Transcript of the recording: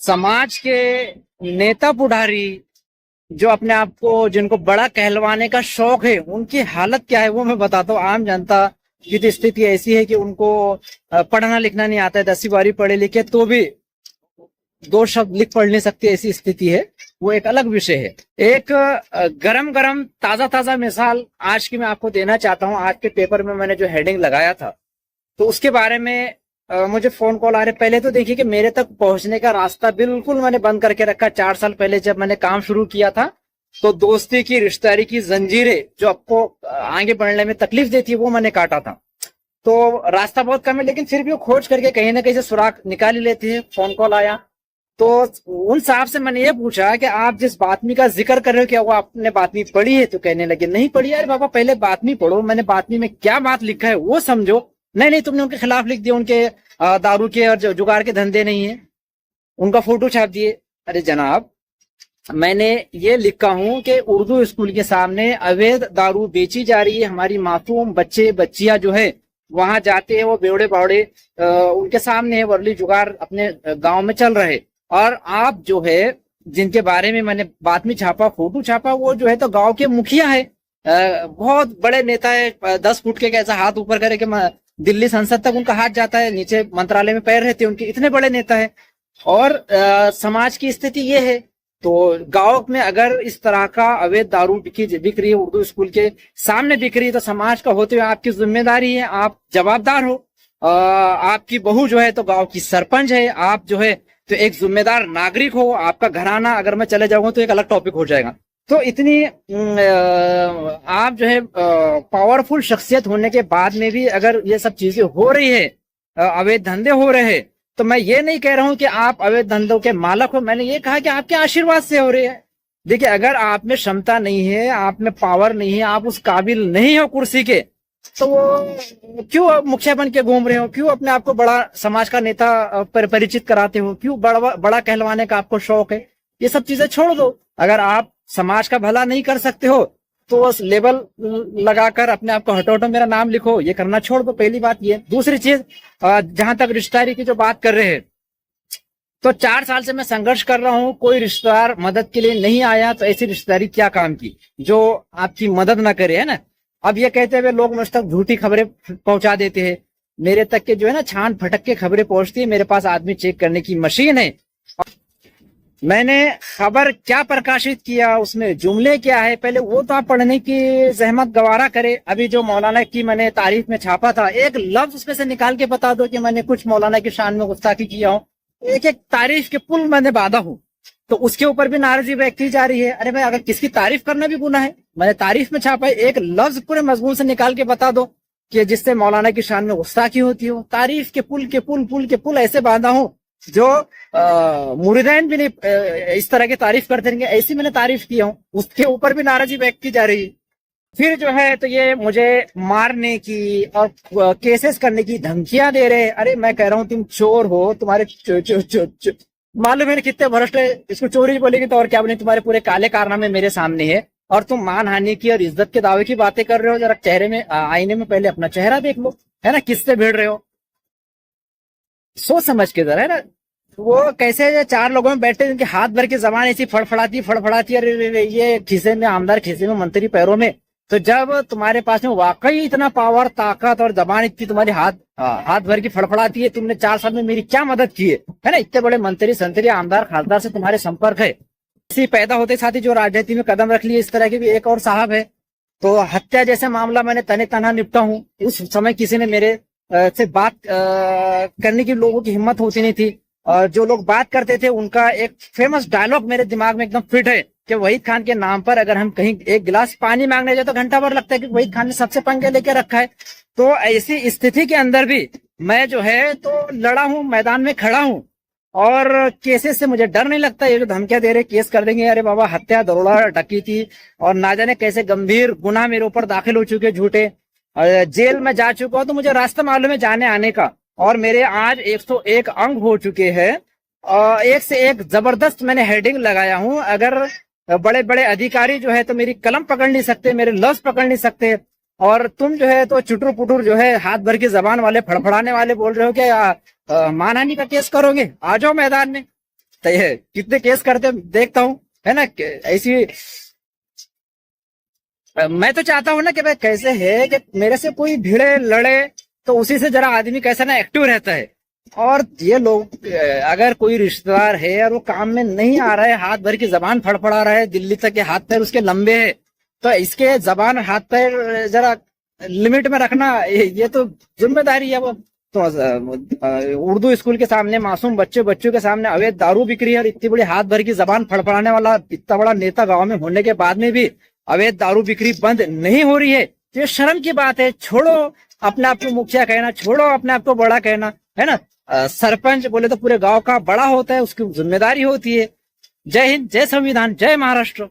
समाज के नेता पुढ़ारी जो अपने आप को जिनको बड़ा कहलवाने का शौक है, उनकी हालत क्या है वो मैं बताता हूँ। आम जनता की तो स्थिति ऐसी है कि उनको पढ़ना लिखना नहीं आता है, 10वीं 12वीं पढ़े लिखे तो भी दो शब्द लिख पढ़ नहीं सकते, ऐसी स्थिति है। वो एक अलग विषय है। एक गरम गरम ताजा ताजा मिसाल आज की मैं आपको देना चाहता हूँ। आज के पेपर में मैंने जो हेडिंग लगाया था तो उसके बारे में मुझे फोन कॉल आ रहे। पहले तो देखिए कि मेरे तक पहुंचने का रास्ता बिल्कुल मैंने बंद करके रखा। 4 साल पहले जब मैंने काम शुरू किया था तो दोस्ती की, रिश्तेदारी की जंजीरें जो आपको आगे बढ़ने में तकलीफ देती है वो मैंने काटा था। तो रास्ता बहुत कम है, लेकिन फिर भी वो खोज करके कहीं ना कहीं से सुराग निकाल ही लेते हैं। फोन कॉल आया तो उन साहब से मैंने ये पूछा कि आप जिस बातमी का जिक्र कर रहे हो क्या वो आपने बातमी पढ़ी है? तो कहने लगे नहीं पढ़ी। अरे बाबा पहले बातमी पढ़ो, मैंने बातमी में क्या बात लिखा है वो समझो। नहीं नहीं, तुमने उनके खिलाफ लिख दिया, उनके दारू के और जुगाड़ के धंधे नहीं है, उनका फोटो छाप दिए। अरे जनाब, मैंने ये लिखा हूं कि उर्दू स्कूल के सामने अवैध दारू बेची जा रही है। हमारी मासूम बच्चे बच्चियां जो है वहां जाते हैं, वो बेवड़े बावड़े उनके सामने है, वर्ली जुगाड़ अपने गांव में चल रहे। और आप जो है जिनके बारे में मैंने बातमी छापा, फोटो छापा, वो जो है तो गांव के मुखिया है, बहुत बड़े नेता है। 10 फुट के कैसा हाथ ऊपर करे कि दिल्ली संसद तक उनका हाथ जाता है, नीचे मंत्रालय में पैर रहते हैं उनके, इतने बड़े नेता है। और समाज की स्थिति ये है। तो गांव में अगर इस तरह का अवैध दारू बिक रही है, उर्दू स्कूल के सामने बिक रही है, तो समाज का होते हुए आपकी जिम्मेदारी है, आप जवाबदार हो। आपकी बहू जो है तो गांव की सरपंच है, आप जो है तो एक जिम्मेदार नागरिक हो। आपका घराना अगर मैं चले जाऊंगा तो एक अलग टॉपिक हो जाएगा। तो इतनी आप जो है पावरफुल शख्सियत होने के बाद में भी अगर ये सब चीजें हो रही है, अवैध धंधे हो रहे हैं, तो मैं ये नहीं कह रहा हूं कि आप अवैध धंधों के मालक हो। मैंने ये कहा कि आपके आशीर्वाद से हो रहे हैं। देखिए, अगर आप में क्षमता नहीं है, आप में पावर नहीं है, आप उस काबिल नहीं हो कुर्सी के, तो वो क्यों मुखिया बन के घूम रहे हो? क्यों अपने आप को बड़ा समाज का नेता परिचित कराते हो? क्यों बड़ा कहलवाने का आपको शौक है? ये सब चीजें छोड़ दो। अगर आप समाज का भला नहीं कर सकते हो तो उस लेबल लगाकर अपने आप को हटो, मेरा नाम लिखो, ये करना छोड़ दो। पहली बात ये। दूसरी चीज, जहां तक रिश्तेदारी की जो बात कर रहे हैं, तो 4 साल से मैं संघर्ष कर रहा हूं, कोई रिश्तेदार मदद के लिए नहीं आया। तो ऐसी रिश्तेदारी क्या काम की जो आपकी मदद ना करे, है ना? अब ये कहते हुए लोग मुझ तक झूठी खबरें पहुंचा देते हैं। मेरे तक के जो है ना छान फटक के खबरें पहुंचती है। मेरे पास आदमी चेक करने की मशीन है। मैंने खबर क्या प्रकाशित किया, उसमें जुमले क्या है, पहले वो तो आप पढ़ने की जहमत गवारा करे। अभी जो मौलाना की मैंने तारीफ में छापा था, एक लफ्ज उसमें से निकाल के बता दो कि मैंने कुछ मौलाना की शान में गुस्ताखी किया हूँ। एक एक तारीफ के पुल मैंने बांधा हूँ, तो उसके ऊपर भी नाराजगी व्यक्त की जा रही है। अरे भाई, अगर किसकी तारीफ करना भी गुनाह है, मैंने तारीफ में छापा है, एक लफ्ज पूरे मजमून से निकाल के बता दो कि जिससे मौलाना की शान में गुस्ताखी होती हो। तारीफ के पुल ऐसे बांधा हूं जो मुरीदैन भी नहीं इस तरह की तारीफ करते रहेंगे, ऐसी मैंने तारीफ की हूँ। उसके ऊपर भी नाराजगी व्यक्त की जा रही है। फिर जो है तो ये मुझे मारने की और केसेस करने की धमकियां दे रहे हैं। अरे मैं कह रहा हूँ तुम चोर हो, तुम्हारे मालूम है कितने भ्रष्ट है। इसको चोरी बोलेगी तो और क्या बोलेंगे? तुम्हारे पूरे काले कारनामे मेरे सामने है और तुम मानहानि की और इज्जत के दावे की बातें कर रहे हो। जरा चेहरे में आईने में पहले अपना चेहरा देख लो, है ना? किससे भिड़ रहे हो, सोच समझ के जरा, है ना? वो कैसे 4 लोगों में बैठे जिनके हाथ भर की जबान ऐसी फड़फड़ाती, अरे ये खीसे में आमदार, खीसे में मंत्री, पैरों में। तो जब तुम्हारे पास में वाकई इतना पावर, ताकत और जबान इतनी तुम्हारी हाथ भर की फड़फड़ाती है, तुमने 4 साल में मेरी क्या मदद की है ना? इतने बड़े मंत्री, संतरी, आमदार, खासदार से तुम्हारे संपर्क है। इसी पैदा होते साथ ही जो राजनीति में कदम रख लिए, इस तरह के भी एक और साहब है। तो हत्या जैसे मामला मैंने तने तनहा निपटा हूँ। उस समय किसी ने मेरे से बात करने की लोगों की हिम्मत होती नहीं थी। और जो लोग बात करते थे उनका एक फेमस डायलॉग मेरे दिमाग में एकदम फिट है कि वहीद खान के नाम पर अगर हम कहीं एक गिलास पानी मांगने जाए तो घंटा भर लगता है कि वहीद खान ने सबसे पंगे लेके रखा है। तो ऐसी स्थिति के अंदर भी मैं जो है तो लड़ा हूं, मैदान में खड़ा हूं और केसेस से मुझे डर नहीं लगता। ये जो धमकियां दे रहे केस कर देंगे, अरे बाबा हत्या, दरोड़ा, डकैती और ना जाने कैसे गंभीर गुनाह मेरे ऊपर दाखिल हो चुके, झूठे जेल में जा चुका हूं। तो मुझे रास्ता मालूम है जाने आने का। और मेरे आज 101 अंक हो चुके हैं और एक से एक जबरदस्त मैंने हेडिंग लगाया हूं। अगर बड़े बड़े अधिकारी जो है तो मेरी कलम पकड़ नहीं सकते, मेरे लफ्ज पकड़ नहीं सकते, और तुम जो है तो चुटुर पुटुर जो है हाथ भर की जबान वाले, फड़फड़ाने वाले बोल रहे हो कि मानहानि का केस करोगे, आ जाओ मैदान में। कितने केस करते देखता हूँ, है ना, ऐसी। मैं तो चाहता हूँ ना कि भाई कैसे है कि मेरे से कोई भिड़े लड़े तो उसी से जरा आदमी कैसा ना एक्टिव रहता है। और ये लोग अगर कोई रिश्तेदार है और वो काम में नहीं आ रहा है, हाथ भर की जबान फड़फड़ा रहा है, दिल्ली तक के हाथ पैर उसके लंबे है, तो इसके जबान हाथ पैर जरा लिमिट में रखना, ये तो जिम्मेदारी है। वो तो उर्दू स्कूल के सामने मासूम बच्चों के सामने अवैध दारू बिक रही है, और इतनी बड़ी हाथ भर की जबान फड़फड़ाने वाला इतना बड़ा नेता गांव में होने के बाद में भी अवैध दारू बिक्री बंद नहीं हो रही है, तो ये शर्म की बात है। छोड़ो अपने आप को मुखिया कहना, छोड़ो अपने आप को बड़ा कहना, है ना। सरपंच बोले तो पूरे गांव का बड़ा होता है, उसकी जिम्मेदारी होती है। जय हिंद, जय संविधान, जय महाराष्ट्र।